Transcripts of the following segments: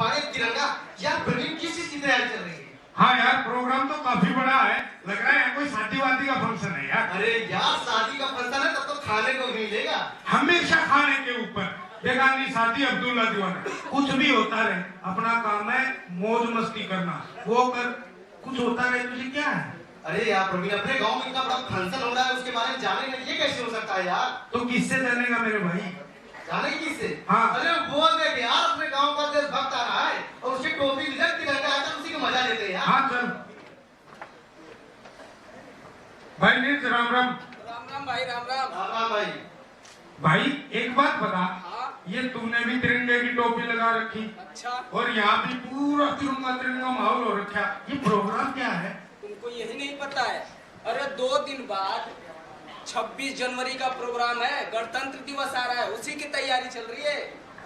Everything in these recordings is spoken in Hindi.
पानी तिरंगा यार प्रवीण किस चीज की तैयारी चल रही है? हाँ यार प्रोग्राम तो काफी बड़ा है, लग रहा है कोई शादी वादी का फंक्शन है यार। अरे यार शादी का फंक्शन है तब तो खाने को मिलेगा। हमेशा खाने के ऊपर देखा नहीं, शादी अब्दुल्ला दीवाना कुछ भी होता रहे, अपना काम है मौज मस्ती करना, वो कर कुछ होता रहे तुझे क्या है। अरे यार प्रवीण अपने गांव में इतना बड़ा फंक्शन हो रहा है उसके बारे में जानेगा ये कैसे हो सकता है यार? तो किससे जानेगा मेरे भाई? जाने किससे? हाँ अरे बोल दे कि यार अपने गांव का देशभक्त आ रहा है और उसकी टोपी इधर तिरंगा है तो उसी का मजा लेते हैं यार। हाँ चल भाई नीरज, राम राम। राम राम भाई, राम राम। राम राम भाई। भाई एक बात बता, हाँ? ये तूने भी तिरंगे की टोपी लगा रखी, अच्छा, और यहाँ भी पूरा तिरंगा तिरंगा माहौल हो रखा, ये प्रोग्राम क्या है? तुमको यही नहीं पता है? अरे 2 दिन बाद 26 जनवरी का प्रोग्राम है, गणतंत्र दिवस आ रहा है, उसी की तैयारी चल रही है।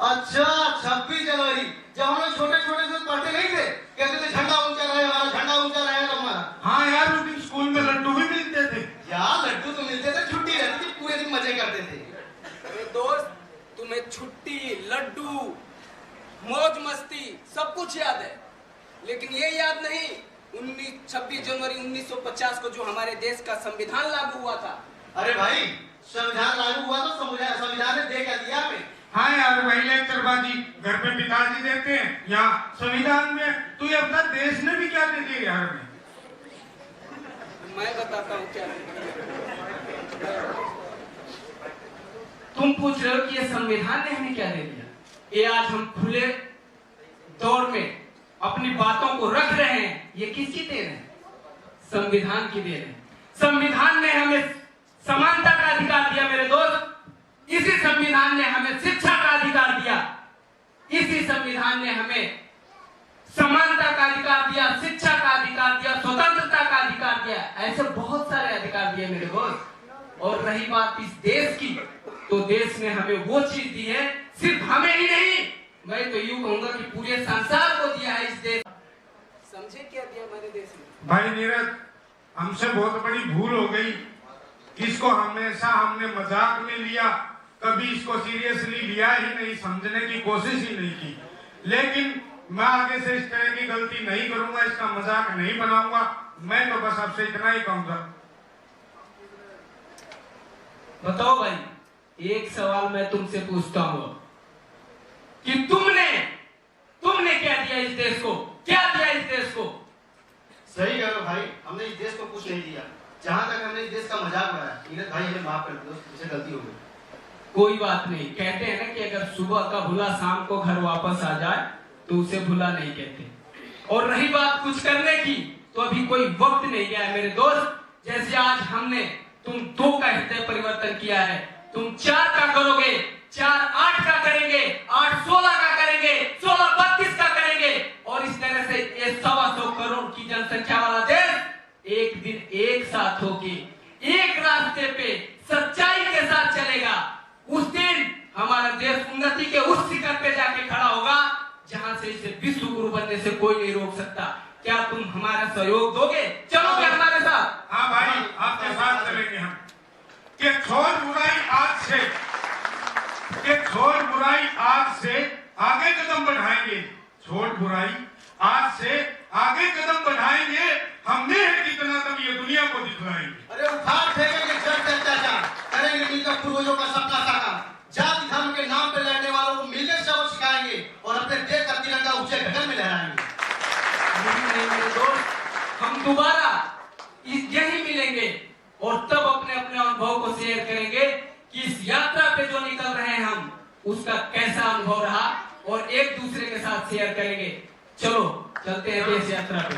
अच्छा 26 जनवरी, जब हम लोग छोटे छोटे से पढ़ते नहीं थे, कहते थे झंडा ऊंचा रहे हमारा, झंडा ऊंचा रहे हमारा। हाँ यार उस दिन स्कूल में लड्डू भी मिलते थे यार लड्डू तो मिलते थे, छुट्टी रहती थी, पूरे दिन मजे करते थे। अरे दोस्त, तुम्हें छुट्टी, लड्डू, मौज मस्ती सब कुछ याद है, लेकिन ये याद नहीं 26 जनवरी 1950 को जो हमारे देश का संविधान लागू हुआ था। अरे भाई संविधान लागू हुआ तो संविधान ने दे क्या दिया हमें? हाँ यार वही लेक्चरबाजी घर पे पिताजी देते हैं, यहाँ संविधान में तू ये बता देश ने भी क्या दे दिया यार हमें? मैं बताता हूँ क्या। तुम पूछ रहे हो कि ये संविधान ने हमें क्या दे दिया? ये आज हम खुले दौर में अपनी बातों को रख रहे हैं, ये किसकी देन है? संविधान की देन है। संविधान ने हमें समानता का अधिकार दिया मेरे दोस्त, इसी संविधान ने हमें शिक्षा का अधिकार दिया, इसी संविधान ने हमें समानता का अधिकार दिया, शिक्षा का अधिकार दिया, स्वतंत्रता का अधिकार दिया, ऐसे बहुत सारे अधिकार दिए मेरे दोस्त। और रही बात इस देश की, तो देश ने हमें वो चीज दी है, सिर्फ हमें ही नहीं, मैं तो यूं कहूंगा कि पूरे संसार को दिया है इस देश। समझे क्या दिया हमारे देश में? भाई नीरज, हमसे बहुत बड़ी भूल हो गई, इसको हमेशा हमने मजाक में लिया, कभी इसको सीरियसली लिया ही नहीं, समझने की कोशिश ही नहीं की। लेकिन मैं आगे से इस तरह की गलती नहीं करूंगा, इसका मजाक नहीं बनाऊंगा। मैं तो बस आपसे इतना ही कहूंगा। बताओ भाई, एक सवाल मैं तुमसे पूछता हूँ कि तुमने क्या दिया इस देश को? क्या दिया इस देश को? सही कह रहे हो भाई, हमने इस देश को कुछ नहीं दिया। जहाँ तक हमने इस देश का मजाक बनाया, नीरज भाई हमें माफ कर दो, मुझसे गलती हो गई। कोई बात नहीं, कहते हैं ना कि अगर सुबह का भूला शाम को घर वापस आ जाए तो उसे भूला नहीं कहते। और रही बात कुछ करने की, तो अभी कोई वक्त नहीं गया है मेरे दोस्त। जैसे आज हमने तुम 2 का हृदय परिवर्तन किया है, तुम 4 का करोगे, 4 8 का करेंगे, 8 16 का करेंगे, 16 32 का करेंगे, और इस तरह से ये 125 करोड़ की जनसंख्या वाला देश एक दिन एक साथ होके एक रास्ते पे सच्चाई के साथ चलेगा। उस दिन हमारा देश उन्नति के उस शिखर पे जाके खड़ा होगा जहां से इसे विश्व गुरु बनने से कोई नहीं रोक सकता। क्या तुम हमारा सहयोग दोगे? चलोगे हमारे साथ? हाँ भाई आपके साथ चलेंगे हम। कि छोड़ बुराई आज से, कि छोड़ बुराई आज से आगे कदम बढ़ाएंगे, छोड़ बुराई आज से आगे कदम बढ़ाएंगे, हमने है कितना दम ये दुनिया को दिखलाएंगे। अरे उखाड़ फेंकेंगे जड़ से अत्याचार, करेंगे मिलकर पूर्वजों का सपना साकार, जाति धर्म के नाम पे लड़ने वालों को मिलकर सबक सिखाएंगे और अपने देश का तिरंगा ऊंचे गगन में लहराएंगे। नहीं मेरे दोस्त, हम दोबारा यही मिलेंगे और तब अपने अपने अनुभव को शेयर करेंगे कि इस यात्रा पे जो निकल रहे हैं हम, उसका कैसा अनुभव रहा, और एक दूसरे के साथ शेयर करेंगे। चलो चलते हैं देश यात्रा पे।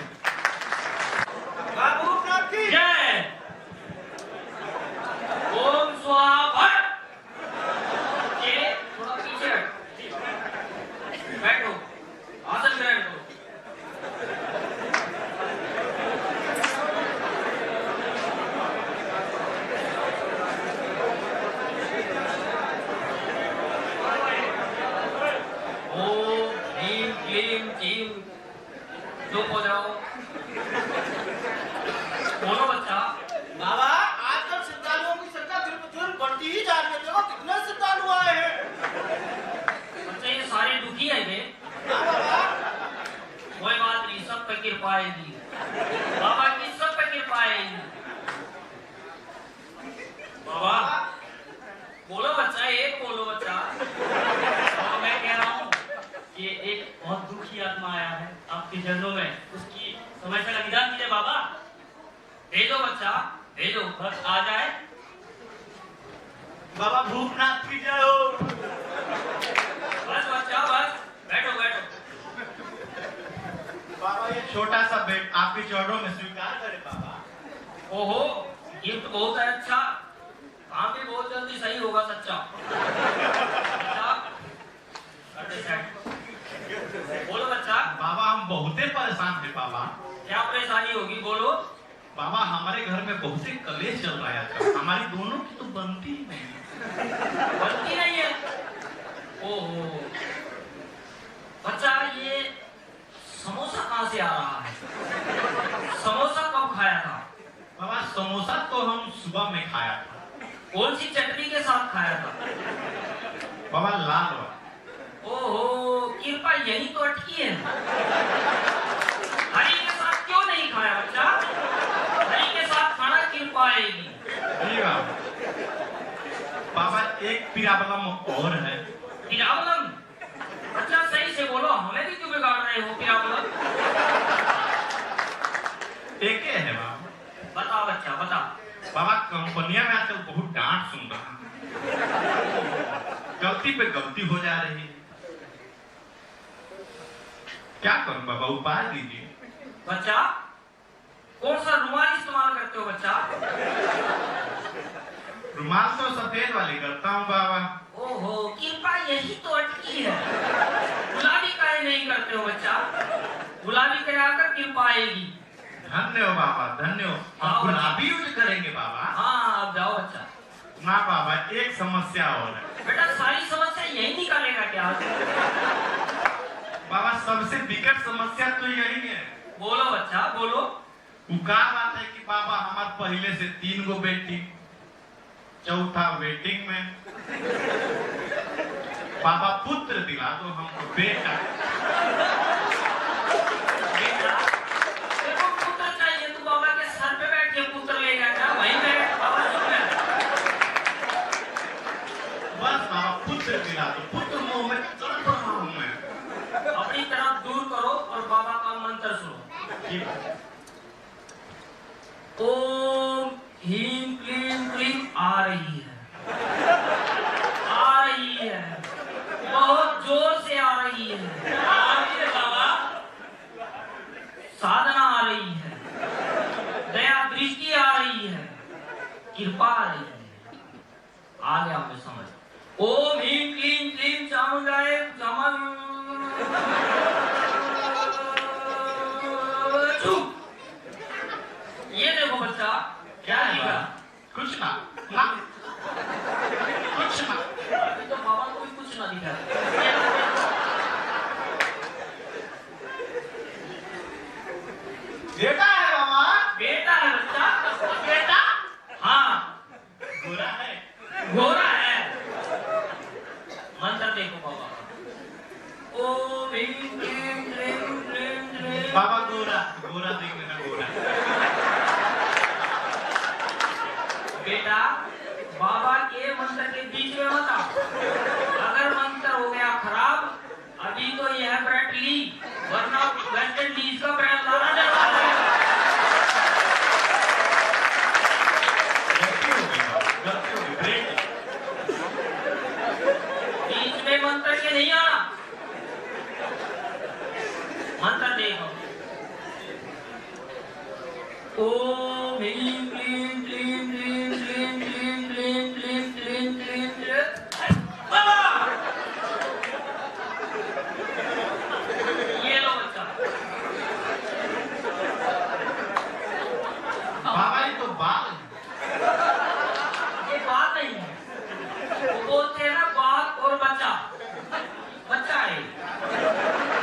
जय ओम स्वाहा। थोड़ा पीछे बैठो, आसन ग्रहण करो। ओम ह्रीं क्लीं क्लीं, चुप हो जाओ। बोलो बच्चा। बाबा आजकल श्रद्धालुओं की संख्या दिन बढ़ती ही जा रही है, देखो कितने श्रद्धालु आए हैं। बच्चे ये सारे दुखी है ये। हाँ बाबा कृपा आएगी, बाबा की सब पे कृपा आएगी। बाबा बोलो बच्चा, एक बोलो बच्चा। तो मैं कह रहा हूँ कि एक बहुत दुखी आत्मा आया है आपके चरणों में, उसकी समस्या का निदान कीजिए बाबा। भेजो बच्चा, भेजो, बस आ जाए। बाबा भूतनाथ की जय हो। बस बच्चा बस, बैठो बैठो। बाबा ये छोटा सा बेट आपके चरणों में स्वीकार करे बाबा। ओहो, गिफ्ट बहुत है अच्छा, काम भी बहुत जल्दी सही होगा सच्चा। बच्चा, कर दे सेट। बोलो बच्चा। बाबा हम बहुते परेशान थे बाबा। क्या परेशानी होगी बोलो। बाबा हमारे घर में बहुत ही कलेश चल रहा है, हमारी दोनों की तो बनती ही नहीं। बनती नहीं है। ओहो बच्चा, ये समोसा कहाँ से आ रहा है? समोसा कब खाया था? बाबा समोसा तो हम सुबह में खाया था। कौन सी चटनी के साथ खाया था? बाबा लाल वाला। ओहो, कृपा यही तो अटकी है। हरी के साथ क्यों नहीं खाया बच्चा? हरी के साथ खाना कृपा आएगी। जी बाबा एक पिराबलम और है। पिराबलम? अच्छा सही से बोलो, हमें भी क्यों बिगाड़ रहे हो पिराबलम? एक है बाबा। बता बच्चा बता। बाबा कंपनियां में आजकल बहुत डांट सुन रहा है, गलती पे गलती हो जा रही है, क्या करूं बाबा, उपाय दीजिए। बच्चा कौन सा रुमाल इस्तेमाल करते हो बच्चा? रुमाल तो सफेद वाली करता हूँ बाबा। ओहो, कृपा यही तो अटकी है। गुलाबी काहे नहीं करते हो बच्चा? गुलाबी कराकर कृपा आएगी। धन्य हो बाबा, धन्य हो। हाँ, हम गुलाबी यूज करेंगे बाबा। हाँ अब जाओ बच्चा। ना बाबा एक समस्या और है। बेटा सारी समस्या यही निकालेगा क्या? बाबा सबसे विकट समस्या तो यही है। बोलो बच्चा बोलो। वो क्या बात है कि बाबा हमारे पहले से 3 गो बेटी, चौथा वेटिंग में। बाबा पुत्र दिला दो हमको बेटा। बेटा देखो पुत्र चाहिए तो बाबा के सर पे बैठ के पुत्र लेगा क्या? वहीं बैठ बाबा चुप है। बस बाबा पुत्र दिला दो, पुत्र मोह में तड़प रहा हूं मैं। अपनी तरफ दूर करो और बाबा का मंत्र सुनो। ओम ह्रीं क्लीं क्लीं आ रही है, आ रही है, बहुत जोर से आ रही है। आ रही है बाबा। साधना आ रही है, दया दृष्टि आ रही है, कृपा आ रही है। आ गया हमें समझ। ओम ह्रीं क्लीं क्लीं चामुंडाय ये देखो बच्चा क्या लिखा? कुछ ना ना कुछ ना। अभी तो बाबा को भी कुछ ना दिखा। बेटा है बाबा। बेटा है बच्चा। बेटा हाँ गोरा है। गोरा है। मंत्र देखो बाबा। ओम ह्रीं क्लीं क्लीं क्लीं क्लीं। बाबा गोरा गोरा देख लेना गोरा। बेटा बाबा के मंत्र के बीच में मत आओ। अगर मंत्र हो गया खराब, अभी तो यह ब्रेड ली, वरना वेस्ट इंडीज का ब्रेड लाना जरूर है। गलती हो गई, गलती हो गई, ब्रेक। बीच में मंत्र के नहीं आना। मंत्र देखो। ओम ह्रीं क्लीं क्लीं क्लीं क्लीं क्लीं क्लीं क्लीं क्लीं क्लीं क्लीं। बाबा ये लो बच्चा। बाबा ये तो बाल। ये बात नहीं है, वो बोलते हैं ना बाल और बच्चा। बच्चा है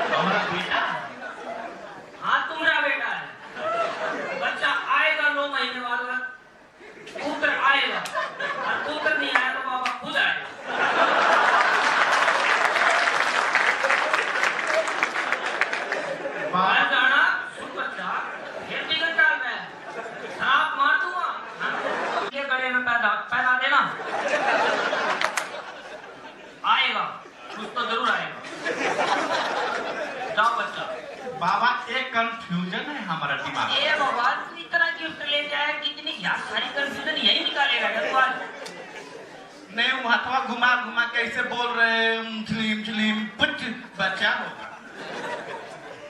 हमारा बेटा। हाँ तुम्हारा बेटा है। बच्चा आएगा 9 महीने बाद, पुत्र आएगा, और पुत्र नहीं आया तो बाबा खुद आएगा। बाबा मैं जाना सुन बाबा एक कंफ्यूजन है हमारा दिमाग। ए भगवान, तू इतना गिफ्ट ले जाए कि इतनी क्या सारी कंफ्यूजन यही निकालेगा क्या तू आज? नहीं, वो हथवा घुमा घुमा कैसे बोल रहे हैं मुस्लिम मुस्लिम कुछ बच्चा होगा।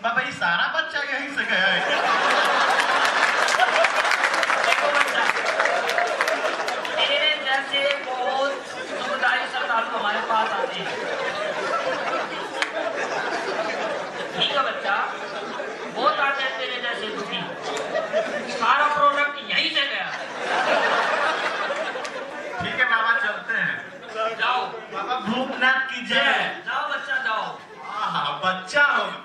बाबा ये सारा बच्चा यहीं से गया है। देखो बच्चा, तेरे जैसे बहुत समुदाय श्रद्धालु हमारे पास आते हैं, ठीक है बच्चा, बहुत आते हैं तेरे जैसे दुखी। सारा प्रोडक्ट यहीं से गया। ठीक है बाबा, चलते हैं। जाओ बाबा भूखनाथ की जय। जाओ बच्चा जाओ। हाँ बच्चा होगा,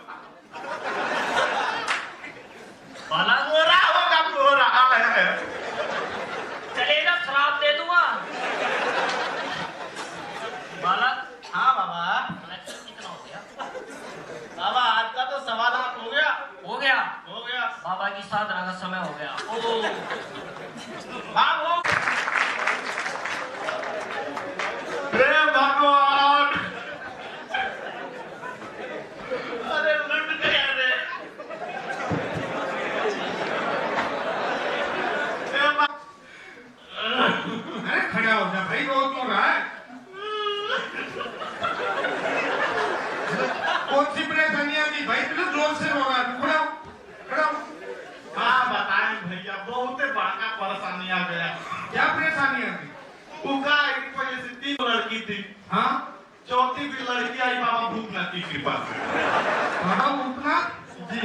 बाला गोरा होगा, गोरा है। चलेगा, श्राप दे दूंगा। बालक, हाँ बाबा। कलेक्शन कितना हो गया? बाबा आज का तो 1.25 लाख हो गया। हो गया। हो गया बाबा की साधना का समय हो गया। ओ हाँ हो। हे भगवान, अरे लुट गया रे। अरे खड़ा हो जा भाई, रो क्यों रहा है? कौन सी परेशानियां थी भाई, इतना जोर से रो रहा है? खड़ा हो, खड़ा हो। हाँ बताएं भैया, बहुत बड़ा परेशानी आ गया। क्या परेशानियां थी? भूखा एक वजह से 3 लड़की थी। हाँ, चौथी भी लड़की आई बाबा भूखनाथ की कृपा से। बाबा भूखनाथ जी,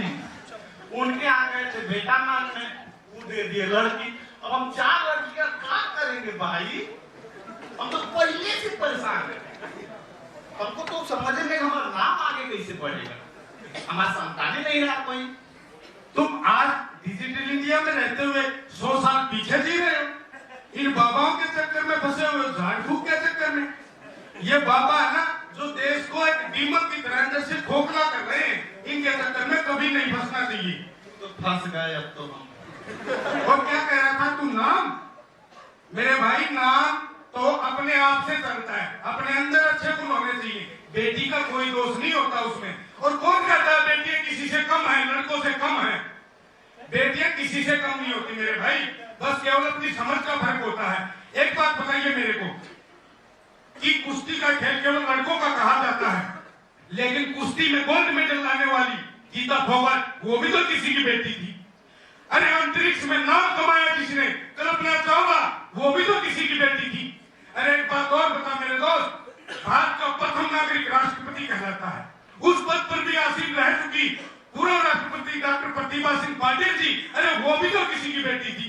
उनके आ गए थे बेटा मांगने, वो दे दिए लड़की। अब हम 4 लड़कियां क्या करेंगे भाई? हम तो पहले से परेशान है। हमको तो समझ में हमारा नाम आगे कैसे बढ़ेगा, हमारा संतान ही नहीं रहा कोई। तुम आज डिजिटल इंडिया में रहते हुए 100 साल पीछे जी रहे हो, इन बाबाओं के चक्कर में फंसे हुए, झाड़ फूक के चक्कर में। ये बाबा है ना जो देश को एक दीमक की तरह अंदर से खोखला कर रहे हैं, इनके चक्कर में कभी नहीं फंसना चाहिए। तो फंस गए अब तो हम। और क्या कह रहा था तू? नाम? मेरे भाई नाम तो अपने आप से चलता है, अपने अंदर अच्छे गुण होने चाहिए। बेटी का कोई दोष नहीं होता उसमें। और कौन कहता है बेटियां किसी से कम है, लड़कों से कम है? बेटियां किसी से कम नहीं होती मेरे भाई, बस केवल अपनी समझ का फर्क होता है। एक बात बताइए मेरे को कि कुश्ती का खेल केवल लड़कों का कहा जाता है, लेकिन कुश्ती में गोल्ड मेडल लाने वाली गीता फोगाट, वो भी तो किसी की बेटी थी। अरे अंतरिक्ष में नाम कमाया जिसने, कल्पना चावला, वो भी तो किसी की बेटी थी। अरे एक बात और बता मेरे दोस्त, भारत का प्रथम नागरिक राष्ट्रपति कहलाता है, उस पद पर भी आसीन रह चुकी पूर्व राष्ट्रपति डॉक्टर प्रतिभा सिंह पाटिल जी, अरे वो भी तो किसी की बेटी थी।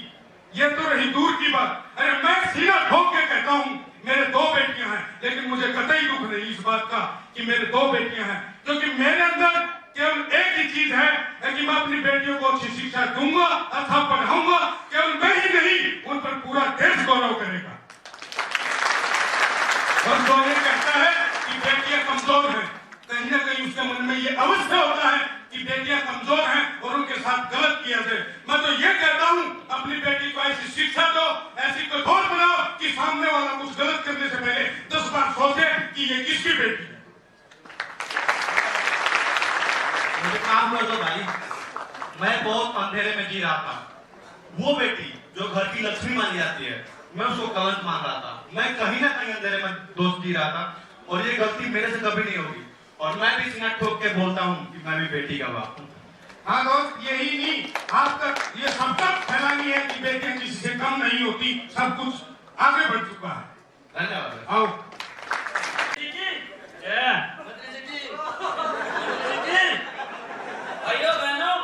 ये तो रही दूर की बात। अरे मैं सीना ठोक के कहता हूँ मेरे 2 बेटियां हैं, लेकिन मुझे कतई दुख नहीं इस बात का कि मेरे 2 बेटियां हैं, क्योंकि मेरे अंदर केवल एक ही चीज है कि मैं अपनी बेटियों को अच्छी शिक्षा दूंगा, अच्छा पढ़ाऊंगा। केवल मैं ही नहीं, उन पर पूरा देश गौरव करेगा। और जो ये कहता है कि बेटियां कमजोर हैं, कहीं ना कहीं उसके मन में ये अवश्य होता है कि बेटियां कमजोर हैं और उनके साथ गलत किया जाए। मैं तो ये कहता हूँ अपनी बेटी को ऐसी शिक्षा दो, ऐसी कठोर बनाओ कि सामने वाला कुछ गलत करने से पहले 10 बार सोचे कि ये किसकी बेटी है। मुझे काम कर दो भाई, मैं बहुत अंधेरे में जी रहा था। वो बेटी जो घर की लक्ष्मी मानी जाती है, मैं उसको कलंक मान रहा था। मैं कहीं ना कहीं अंधेरे में दोस्त जी रहा था, और ये गलती मेरे से कभी नहीं होगी। और मैं भी सीना ठोक के बोलता हूँ कि मैं भी बेटी का बाप हूँ। हाँ दोस्त, यही नहीं, आज तक ये सब तक फैलानी है कि बेटियां किसी से कम नहीं होती, सब कुछ आगे बढ़ चुका है। धन्यवाद। आओ। भाइयों बहनों,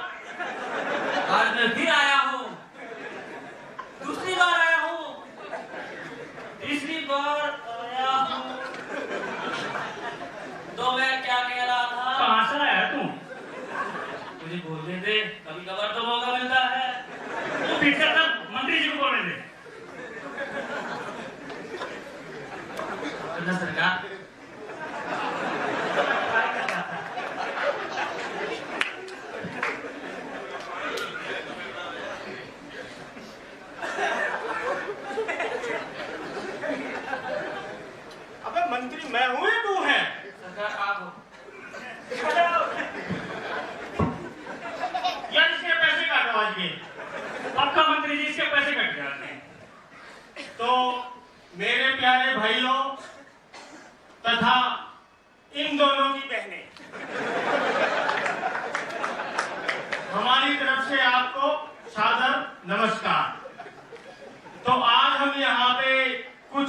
आज मैं फिर आया हूँ, दूसरी बार आया हूँ, तीसरी बार आया हूँ। तो मैं क्या कह रहा था? कहाँ से आया तू? मुझे बोलने दे, कभी कभार तो मौका मिलता है। तू पीछे तक मंत्री जी को बोलने दे। सरकार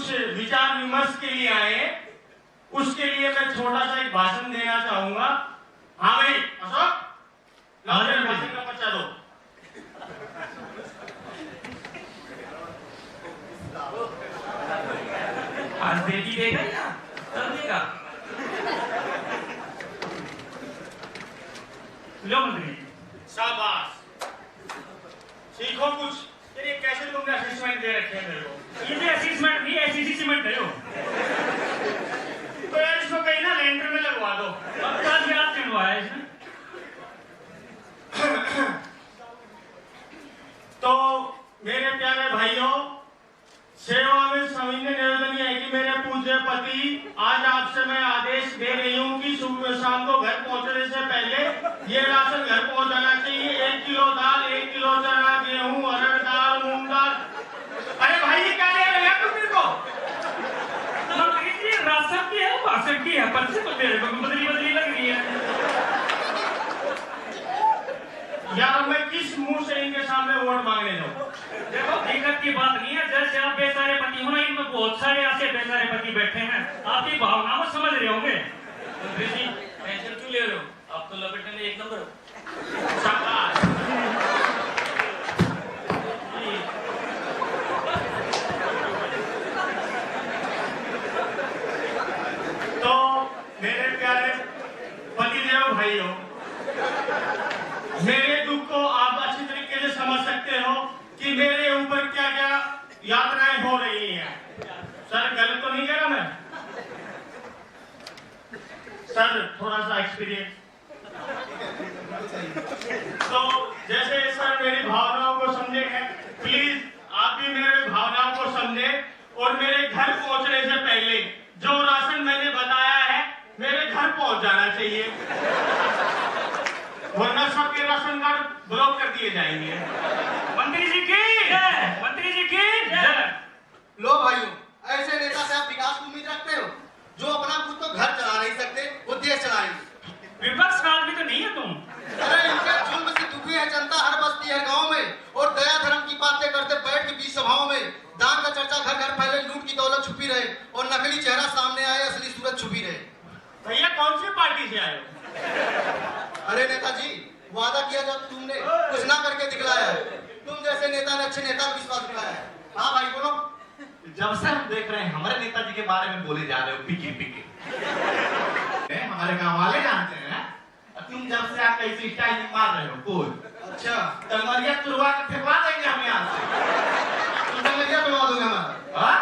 कुछ विचार विमर्श के लिए आए हैं, उसके लिए मैं छोटा सा एक भाषण देना चाहूंगा। हाँ भाई अशोक, भाषण का पर्चा दो। आज बेटी देगा या कल देगा? लो मंत्री। शाबाश, सीखो कुछ। ये कैसे तुमने असेसमेंट दे रखे हैं मेरे को? ये असेसमेंट नहीं, एसीसी सीमेंट दे दो। तो यार इसको कहीं ना लेंटर में लगवा दो। अब कल याद करवाया इसने। तो मेरे प्यारे भाइयों, सेवा में सविनय निवेदन है कि मेरे पूज्य पति, आज आपसे मैं आदेश दे रही हूँ कि सुबह शाम को घर पहुँचने से पहले ये राशन घर पहुँचाना चाहिए। 1 किलो दाल, 1 किलो चना, गेहूँ, अरहर दाल, मूंग दाल। अरे भाई ये क्या ले रहे हैं तुम मेरे को? मंत्री जी राशन की है, भाषण की है, पर्चे तो मेरे को बदली बदली लग रही है। यार मैं किस मुंह से इनके सामने वोट मांगने जाऊँ? देखो दिक्कत की बात नहीं है, जैसे आप बेचारे पति हो ना, इनमें बहुत सारे ऐसे बेचारे पति बैठे हैं, आपकी भावनाओं को समझ रहे होंगे। मंत्री जी टेंशन क्यों ले रहे हो? आप तो लपेटने में एक नंबर हो। शाबाश। तो मेरे प्यारे पतिदेव भाइयों, मेरे दुख को आप अच्छी तरीके से समझ सकते हो कि मेरे ऊपर क्या क्या यातनाएं हो रही हैं। सर गलत तो नहीं कह रहा मैं? सर थोड़ा सा एक्सपीरियंस। तो जैसे सर मेरी भावनाओं को समझे हैं, प्लीज आप भी मेरे भावनाओं को समझे और मेरे घर पहुंचने से पहले जो राशन मैंने बताया है मेरे घर पहुंच जाना चाहिए, वरना सबके राशन कार्ड ब्लॉक कर दिए जाएंगे। मंत्री जी की जय, मंत्री जी की जय। लो भाइयों, ऐसे नेता से आप विकास की उम्मीद रखते हो जो अपना खुद तो घर चला नहीं सकते, वो देश चलाएंगे। विपक्ष काल भी तो नहीं है तुम। अरे इनके जुल्म से दुखी है जनता, हर बस्ती है गांव में, और दया धर्म की बातें करते बैठ के बीच सभाओं में। दान का चर्चा घर घर फैले, लूट की दौलत छुपी रहे और नकली चेहरा सामने आए, असली सूरत छुपी रहे। भैया कौन सी पार्टी से आए हो? अरे नेताजी, वादा किया जब तुमने कुछ ना करके दिखलाया है। तुम जैसे नेता ने अच्छे नेता का विश्वास दिलाया है। हाँ भाई बोलो। जब से हम देख रहे हैं हमारे नेताजी के बारे में बोले जा रहे हो पिकी पिकी, हमारे गांव वाले जानते हैं। तुम जब से आप कैसे स्टाइल मार रहे हो कोई, अच्छा तलवारिया तुरवा के फेंकवा देंगे हम यहाँ से। तुम तलवारिया बनवा दोगे हमारा? हाँ?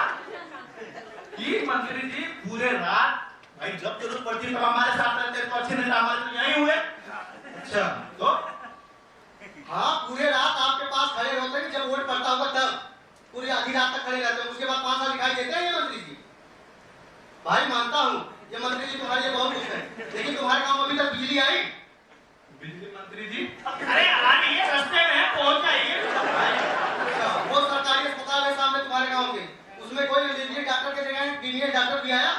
कि मंत्री जी पूरे रात भाई जब जरूरत पड़ती है तब हमारे साथ रहते हैं, तो अच्छे नेता हमारे तो यहीं हुए। अच्छा तो हाँ, पूरे रात आपके पास खड़े होते हैं, जब वोट पड़ता होगा तब पूरी आधी रात तक खड़े रहते हैं, उसके बाद 5 साल दिखाई देते हैं ये मंत्री जी? भाई मानता हूँ ये मंत्री जी तुम्हारे लिए बहुत कुछ है, लेकिन तुम्हारे गांव में अभी तक बिजली आई? बिजली मंत्री जी अरे आ रही है, रास्ते में है, पहुंच जाइए। अच्छा, वो सरकारी अस्पताल है सामने तुम्हारे गांव के, उसमें कोई इंजीनियर डॉक्टर के जगह इंजीनियर डॉक्टर भी आया?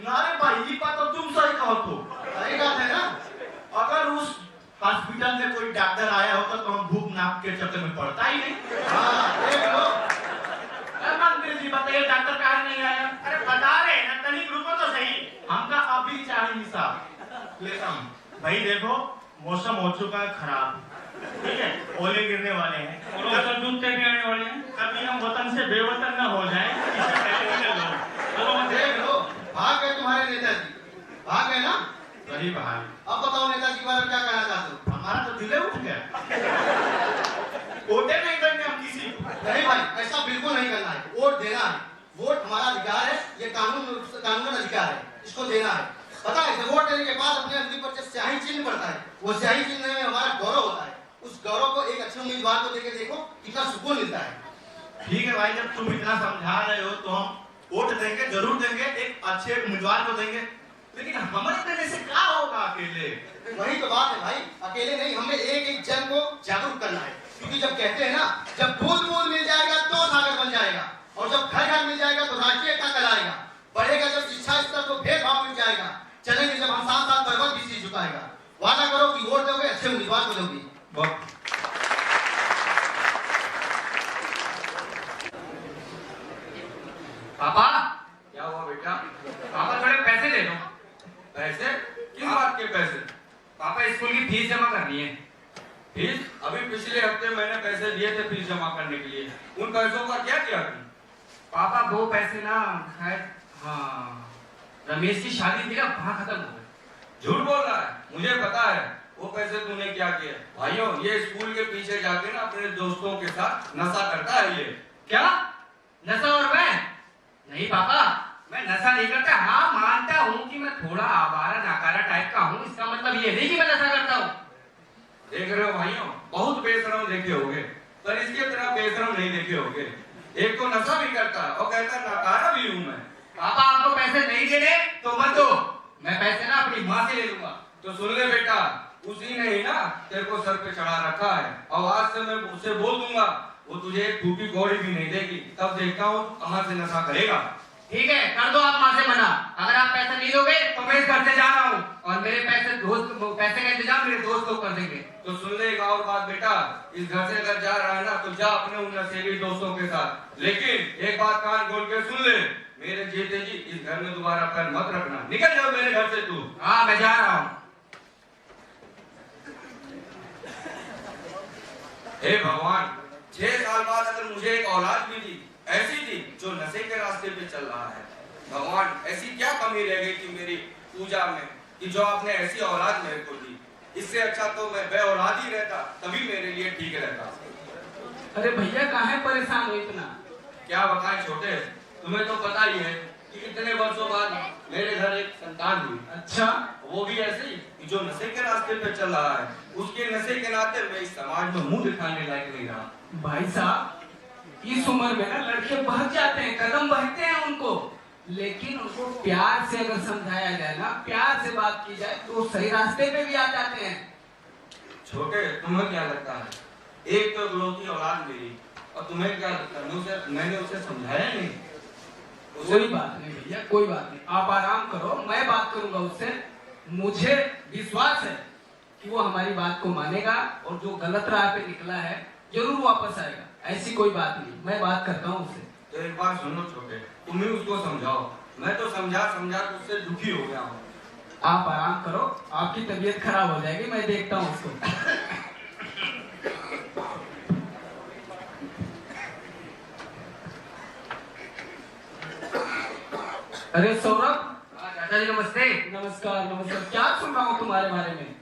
नारे भाई ये बात तो तुम सही कहो तो। सही बात है ना? अगर उस हॉस्पिटल में कोई डॉक्टर आया होता तो हम भूख नाप के चक्कर में पड़ता ही नहीं। हाँ देख लो। मंत्री जी बताइए डॉक्टर कहाँ नहीं आया? अरे बता रहे हैं ना, तनिक रुको तो सही। हमका अभी चाहिए हिसाब लेता हूँ। भाई देखो मौसम हो चुका है खराब, ठीक है, ओले गिरने वाले हैं, और तो जूते भी आने वाले हैं। कभी हम वतन से बेवतन न हो जाएं, इससे पहले निकल लो। तो देख लो, भाग गए तुम्हारे नेताजी, भाग गए ना? सही भाई, अब बताओ नेताजी के बारे में क्या कहना चाहते हो? हमारा तो दिल उठ गया। वोटे नहीं देंगे हम किसी को। नहीं भाई, ऐसा बिल्कुल नहीं करना है, वोट देना है। वोट हमारा अधिकार है, ये कानून अधिकार है, इसको देना है। पता है वोट देने के बाद अपने अंगली पर जो स्याही चिन्ह पड़ता है, वो स्याही चिन्ह में हमारा गौरव होता है। उस गौरव को एक अच्छे उम्मीदवार को देके देखो कितना सुकून मिलता है। ठीक है भाई, जब तुम इतना समझा रहे हो तो हम वोट देंगे, जरूर देंगे, एक अच्छे उम्मीदवार को देंगे, लेकिन हमारे देने से क्या होगा अकेले? वही तो बात है भाई, अकेले नहीं, हमें एक एक जन को जागरूक करना है। क्योंकि जब कहते हैं ना, जब बूंद बूंद मिल जाएगा तो सागर बन जाएगा, और जब घर घर मिल जाएगा तो राष्ट्रीय एकता कहलाएगा। बढ़ेगा जब शिक्षा स्तर तो भेदभाव मिल जाएगा। चलेंगे जब हम साथ साथ पर्वत भी शीश झुकाएगा। वादा करो कि वोट दोगे, अच्छे उम्मीदवार को दोगे। पापा क्या हुआ बेटा? पापा थोड़े पैसे दे दो। पैसे? किस बात के पैसे? पापा स्कूल की फीस जमा करनी है। फीस? अभी पिछले हफ्ते मैंने पैसे दिए थे फीस जमा करने के लिए। उन पैसों का क्या किया तुम? पापा वो पैसे ना शायद, हाँ, रमेश की शादी थी ना, वहाँ खत्म हो गए। झूठ बोल रहा है, मुझे पता है वो पैसे तूने क्या किया। भाइयों, ये स्कूल के पीछे जाके ना अपने दोस्तों के साथ नशा करता है ये। क्या नशा? और मैं नहीं पापा, मैं नशा नहीं करता। हाँ, मानता हूँ कि मैं थोड़ा आवारा नाकारा टाइप का हूँ, इसका मतलब ये नहीं कि मैं नशा करता हूँ। देख रहे हो भाइयों, बहुत बेशरम देखे होगे, पर इसके तरह बेशरम नहीं देखे होगे। एक तो नशा भी करता है और कहता है नाकारा भी हूँ मैं। पापा आपको पैसे नहीं देने तो मत दो, मैं पैसे ना अपनी माँ से ले लूंगा। तो सुन ले बेटा, उसी ने ही ना तेरे को सर पे चढ़ा रखा है, और आज से मैं उससे बोल दूंगा, वो तुझे एक टूटी कौड़ी भी नहीं देगी। तब देखता हूँ कहाँ से नशा करेगा। ठीक है, कर दो आप माँ से मना। अगर आप पैसा नहीं दोगे तो मैं इस घर से जा रहा हूँ, और मेरे पैसे का इंतजाम मेरे दोस्त लोग कर देंगे। तो सुन ले एक और बात बेटा, इस घर से अगर जा रहा है ना तो जा अपने उन नशेड़ी दोस्तों के साथ, लेकिन एक बात कान खोल के सुन ले, मेरे जीते जी इस घर में दोबारा पैर मत रखना। निकल जाओ मेरे घर से तू। हाँ, मैं जा रहा हूँ। हे भगवान, 6 साल बाद अगर मुझे एक औलाद भी दी, ऐसी थी जो नशे के रास्ते पे चल रहा है, भगवान ऐसी क्या कमी रह गई थी मेरी पूजा में कि जो आपने ऐसी औलाद मेरे को दी। इससे अच्छा तो मैं बे औलाद ही रहता, तभी मेरे लिए ठीक रहता। अरे भैया काहे परेशान हो इतना? क्या बताएं छोटे, तुम्हें तो पता ही है कि इतने वर्षों बाद मेरे घर एक संतान हुई। अच्छा, वो भी ऐसे ही कि जो नशे के रास्ते पे चल रहा है, उसके नशे के नाते मैं इस समाज में मुंह दिखाने लायक नहीं रहा। भाई साहब, इस उम्र में ना लड़के बहक जाते हैं, कदम बहते हैं उनको, लेकिन उनको प्यार से अगर समझाया जाए ना, प्यार से बात की जाए तो सही रास्ते पे भी आ जाते हैं। छोटे, तुम्हें क्या लगता है, एक तो इकलौती औलाद मेरी, और तुम्हें क्या लगता है मैंने उसे समझाया नहीं? कोई बात नहीं भैया, कोई बात नहीं, आप आराम करो, मैं बात करूंगा उससे। मुझे विश्वास है कि वो हमारी बात को मानेगा, और जो गलत राह पे निकला है जरूर वापस आएगा। ऐसी कोई बात नहीं, मैं बात करता हूँ उससे। तो एक बात सुनो छोटे, तुम ही उसको समझाओ। मैं तो समझा तो उससे दुखी हो गया हूँ। आप आराम करो, आपकी तबीयत खराब हो जाएगी, मैं देखता हूँ उसको। अरे सौरभ। चाचा जी नमस्ते। नमस्कार नमस्कार। क्या सुन रहा हूँ तुम्हारे बारे में?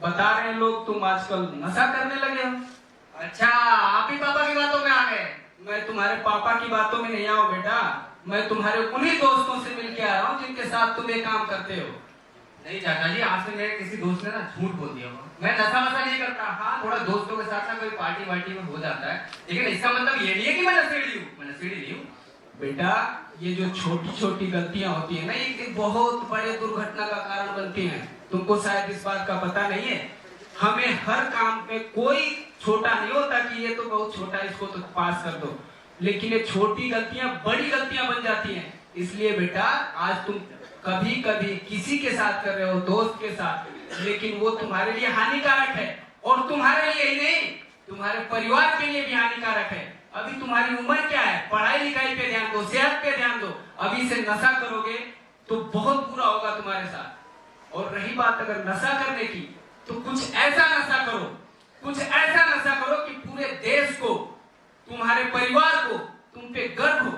बता रहे हैं लोग तुम आजकल नशा करने लगे हो। अच्छा, आप ही पापा की बातों में आ गए। मैं तुम्हारे पापा की बातों में नहीं आऊँ बेटा, मैं तुम्हारे उन्हीं दोस्तों से मिलके आ रहा हूँ जिनके साथ तुम ये काम करते हो। नहीं चाचा जी, आज से मेरे किसी दोस्त ने ना झूठ बोल दिया। मैं नशा वशा नहीं करता। हाँ, थोड़ा दोस्तों के साथ ना कोई पार्टी वार्टी में हो जाता है, लेकिन इसका मतलब ये नहीं है कि मैं नशेड़ी हूँ। मैं नशेड़ी नहीं हूँ बेटा। ये जो छोटी छोटी गलतियां होती है ना, ये बहुत बड़े दुर्घटना का कारण बनती हैं। तुमको शायद इस बात का पता नहीं है। हमें हर काम में कोई छोटा नहीं होता कि ये तो बहुत छोटा है, इसको तो पास कर दो, लेकिन ये छोटी गलतियां बड़ी गलतियां बन जाती हैं। इसलिए बेटा, आज तुम कभी कभी किसी के साथ कर रहे हो, दोस्त के साथ, लेकिन वो तुम्हारे लिए हानिकारक है, और तुम्हारे लिए ही नहीं, तुम्हारे परिवार के लिए भी हानिकारक है। अभी तुम्हारी उम्र क्या है? पढ़ाई लिखाई पे ध्यान दो, सेहत पे ध्यान दो। अभी से नशा करोगे तो बहुत बुरा होगा तुम्हारे साथ। और रही बात अगर नशा करने की, तो कुछ ऐसा नशा करो, कुछ ऐसा नशा करो कि पूरे देश को, तुम्हारे परिवार को तुम पे गर्व हो।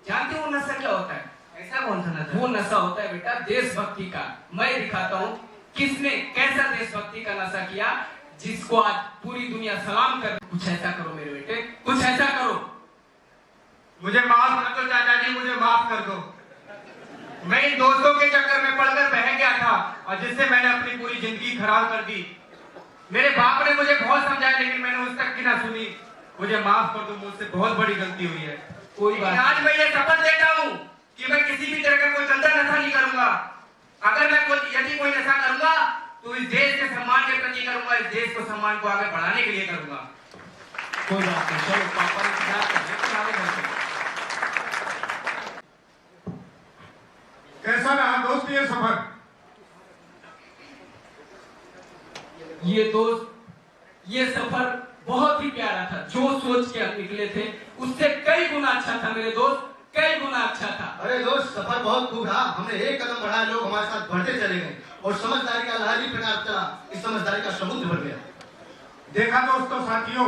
जानते हो नशा क्या होता है? ऐसा कौन सा नशा? वो नशा होता है बेटा देशभक्ति का। मैं दिखाता हूँ किसने कैसा देशभक्ति का नशा किया, जिसको आज पूरी दुनिया सलाम कर। कुछ ऐसा करो मेरे बेटे, कुछ ऐसा करो। मुझे माफ कर दो चाचा जी, मुझे माफ कर दो। मैं इन दोस्तों के चक्कर में पड़कर बह गया था, और जिससे मैंने अपनी पूरी जिंदगी खराब कर दी। मेरे बाप ने मुझे बहुत समझाया, लेकिन मैंने उस तक की ना सुनी। मुझे माफ कर दो, मुझसे बहुत बड़ी गलती हुई है। कोई बात आज मैं ये शपथ लेता हूँ कि मैं किसी भी तरह का कोई गंदा नशा नहीं करूंगा। अगर मैं यदि कोई नशा करूंगा तो इस देश के सम्मान के प्रति करूंगा, इस देश को सम्मान को आगे बढ़ाने के लिए करूंगा। कोई बात नहीं, चलो पापा इंतजार कर रहे हैं तुम्हारे घर से। कैसा रहा दोस्त ये सफर? ये सफर बहुत ही प्यारा था। जो सोच के हम निकले थे उससे कई गुना अच्छा था मेरे दोस्त, कई गुना अच्छा था। अरे दोस्त, सफर बहुत खूब रहा। हमने एक कदम बढ़ाया, लोग हमारे साथ बढ़ते चले गए और समझदारी का लहरी प्रकार चला, इस समझदारी का समुद्र बन गया। देखा दोस्तों साथियों,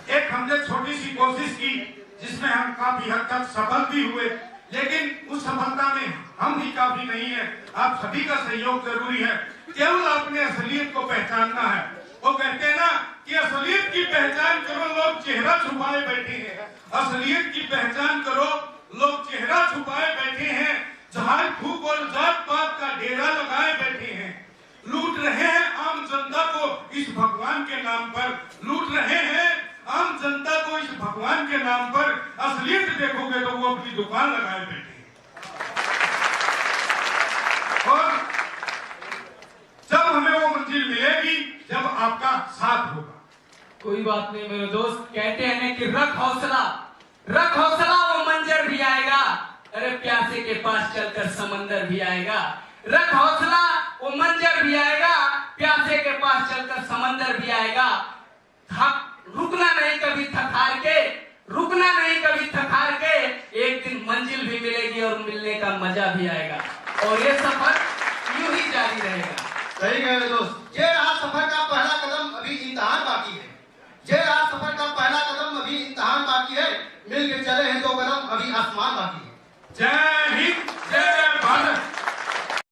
एक हमने छोटी सी कोशिश की जिसमें हम काफी हद तक सफल भी हुए, लेकिन उस सफलता में हम ही काफी नहीं है, आप सभी का सहयोग जरूरी है। केवल अपने असलियत को पहचानना है। वो कहते हैं ना कि असलियत की पहचान करो, लोग चेहरा छुपाए बैठे हैं। असलियत की पहचान करो, लोग चेहरा छुपाए बैठे हैं, झाड़ फूक और जात पात का डेरा लगाए बैठे हैं। लूट रहे हैं आम जनता को इस भगवान के नाम पर, लूट रहे हैं आम जनता को इस भगवान के नाम पर। असलियत देखोगे तो वो अपनी दुकान लगाए बैठे हैं। और जब हमें वो मंजिल मिलेगी जब आपका साथ होगा। कोई बात नहीं मेरे दोस्त, कहते हैं ना कि रख हौसला, रख हौसला, वो मंजर भी आएगा। अरे प्यासे के पास चलकर समंदर भी आएगा। रख हौसला, वो मंजर भी आएगा, प्यासे के पास चलकर समंदर भी आएगा। रुकना नहीं कभी थकार के, रुकना नहीं कभी थकार के, एक दिन मंजिल भी मिलेगी और मिलने का मजा भी आएगा, और ये सफर यूं ही जारी रहेगा। सही कह रहे दोस्त। ये रहा सफर का पहला कदम, अभी इम्तिहान बाकी है। ये रहा सफर का पहला कदम, अभी इम्तिहान बाकी है। मिल के चले हैं 2 कदम, अभी आसमान बाकी है। जय